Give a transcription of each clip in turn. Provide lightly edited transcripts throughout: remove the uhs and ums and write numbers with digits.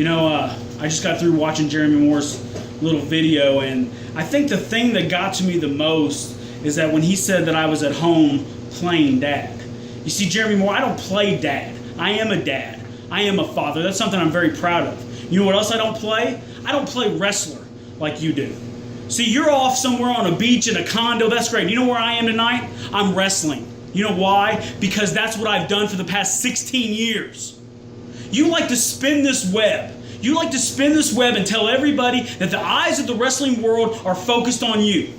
I just got through watching Jeremy Moore's little video, and I think the thing that got to me the most is that when he said that I was at home playing dad. You see, Jeremy Moore, I don't play dad. I am a dad. I am a father. That's something I'm very proud of. You know what else I don't play? I don't play wrestler like you do. See, you're off somewhere on a beach in a condo. That's great. You know where I am tonight? I'm wrestling. You know why? Because that's what I've done for the past 16 years. You like to spin this web. You like to spin this web and tell everybody that the eyes of the wrestling world are focused on you.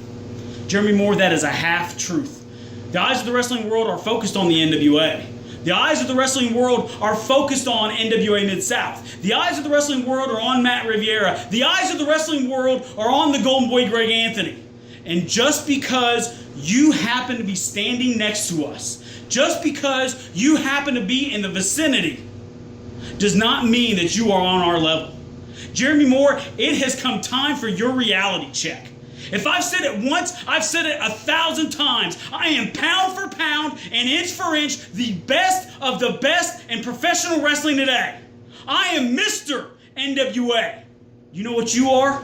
Jeremy Moore, that is a half-truth. The eyes of the wrestling world are focused on the NWA. The eyes of the wrestling world are focused on NWA Mid-South. The eyes of the wrestling world are on Matt Riviera. The eyes of the wrestling world are on the Golden Boy Greg Anthony. And just because you happen to be standing next to us, just because you happen to be in the vicinity, does not mean that you are on our level. Jeremy Moore, it has come time for your reality check. If I've said it once, I've said it 1,000 times. I am pound for pound and inch for inch the best of the best in professional wrestling today. I am Mr. NWA. You know what you are?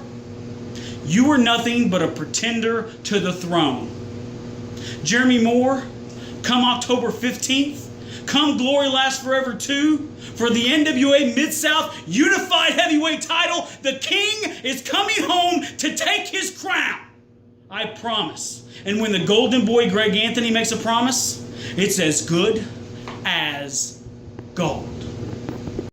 You are nothing but a pretender to the throne. Jeremy Moore, come October 15th, come Glory Lasts Forever 2, for the NWA Mid-South Unified Heavyweight title, the King is coming home to take his crown. I promise. And when the Golden Boy Greg Anthony makes a promise, it's as good as gold.